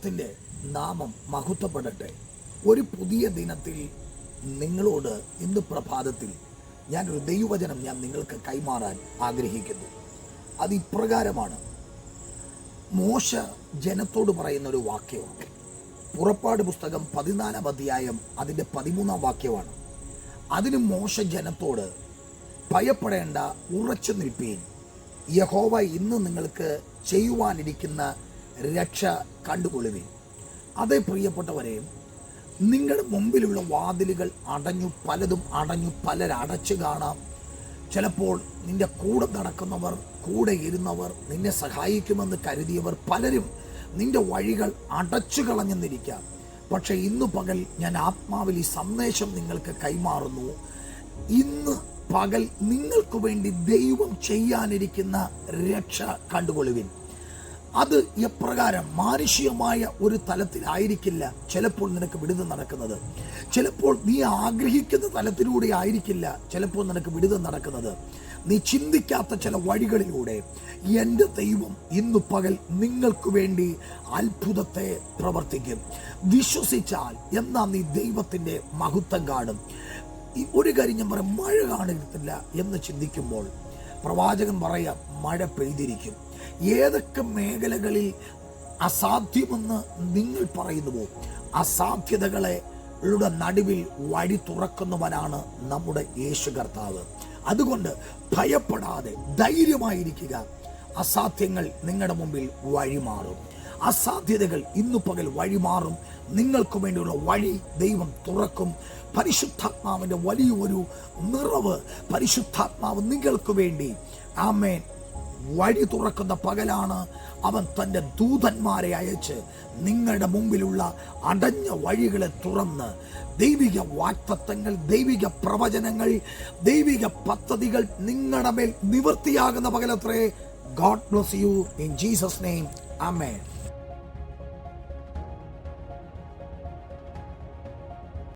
ദൈവത്തിൻ്റെ നാമം മഹത്വപ്പെടട്ടെ. ഒരു പുതിയ ദിനത്തിൽ നിങ്ങളോട് ഇന്ന് പ്രഭാതത്തിൽ ഞാനൊരു ദൈവവചനം നിങ്ങൾക്ക് കൈമാറാൻ ആഗ്രഹിക്കുന്നു. അത് ഇപ്രകാരമാണ്. മോശ ജനത്തോട് പറയുന്ന ഒരു വാക്യമാണ്. പുറപ്പാട് പുസ്തകം 14 അധ്യായം അതിൻ്റെ 13 വാക്യമാണ്. അതിന് മോശ ജനത്തോട് ഭയപ്പെടേണ്ട, ഉറച്ചു നിൽപ്പീൻ, യഹോവ ഇന്ന് നിങ്ങൾക്ക് ചെയ്യുവാനിരിക്കുന്ന രക്ഷ കണ്ടുകൊള്ളുവിൻ. അതേ പ്രിയപ്പെട്ടവരെയും, നിങ്ങളുടെ മുമ്പിലുള്ള വാതിലുകൾ അടഞ്ഞു, പലതും അടഞ്ഞു, പലരടച്ചു കാണാം. ചിലപ്പോൾ നിന്റെ കൂടെ നടക്കുന്നവർ, കൂടെ ഇരുന്നവർ, നിന്നെ സഹായിക്കുമെന്ന് കരുതിയവർ പലരും നിന്റെ വഴികൾ അടച്ചു കളഞ്ഞെന്നിരിക്കാം. പക്ഷെ ഇന്ന് പകൽ ഞാൻ ആത്മാവിൽ ഈ സന്ദേശം നിങ്ങൾക്ക് കൈമാറുന്നു. ഇന്ന് പകൽ നിങ്ങൾക്ക് വേണ്ടി ദൈവം ചെയ്യാനിരിക്കുന്ന രക്ഷ കണ്ടുകൊള്ളുവിൻ. അത് എപ്രകാരം? മാനുഷികമായ ഒരു തലത്തിലായിരിക്കില്ല ചിലപ്പോൾ നിനക്ക് വിടുതൽ നടക്കുന്നത്. ചിലപ്പോൾ നീ ആഗ്രഹിക്കുന്ന തലത്തിലൂടെ ആയിരിക്കില്ല ചിലപ്പോൾ നിനക്ക് വിടുതൽ നടക്കുന്നത്. നീ ചിന്തിക്കാത്ത ചില വഴികളിലൂടെ എൻ്റെ ദൈവം ഇന്നു പകൽ നിങ്ങൾക്ക് വേണ്ടി അത്ഭുതത്തെ പ്രവർത്തിക്കും. വിശ്വസിച്ചാൽ എന്നാ നീ ദൈവത്തിൻ്റെ മഹത്വം കാണും. ഒരു കാര്യം ഞാൻ പറയാം, മഴ കാണത്തില്ല എന്ന് ചിന്തിക്കുമ്പോൾ പ്രവാചകൻ പറയാം, മഴ പെയ്തിരിക്കും. ഏതൊക്കെ മേഖലകളിൽ അസാധ്യമെന്ന് നിങ്ങൾ പറയുന്നുവോ, അസാധ്യതകളുടെ നടുവിൽ വഴി തുറക്കുന്നവനാണ് നമ്മുടെ യേശു കർത്താവ്. അതുകൊണ്ട് ഭയപ്പെടാതെ ധൈര്യമായിരിക്കുക. അസാധ്യങ്ങൾ നിങ്ങളുടെ മുമ്പിൽ വഴിമാറും. അസാധ്യതകൾ ഇന്നു പകൽ വഴിമാറും. നിങ്ങൾക്ക് വേണ്ടിയുള്ള വഴി ദൈവം തുറക്കും. പരിശുദ്ധാത്മാവിൻ്റെ വലിയൊരു നിറവ്, പരിശുദ്ധാത്മാവ് നിങ്ങൾക്ക് വേണ്ടി ആമേൻ വഴി തുറക്കുന്ന പകലാണ്. അവൻ തൻ്റെ ദൂതന്മാരെ അയച്ച് നിങ്ങളുടെ മുമ്പിലുള്ള അടഞ്ഞ വഴികളെ തുറന്ന് ദൈവിക വാഗ്ദത്തങ്ങൾ, ദൈവിക പ്രവചനങ്ങൾ, ദൈവിക പദ്ധതികൾ നിങ്ങളുടെ മേൽ നിവൃത്തിയാകുന്ന പകലത്രേ. God bless you in Jesus' name. Amen.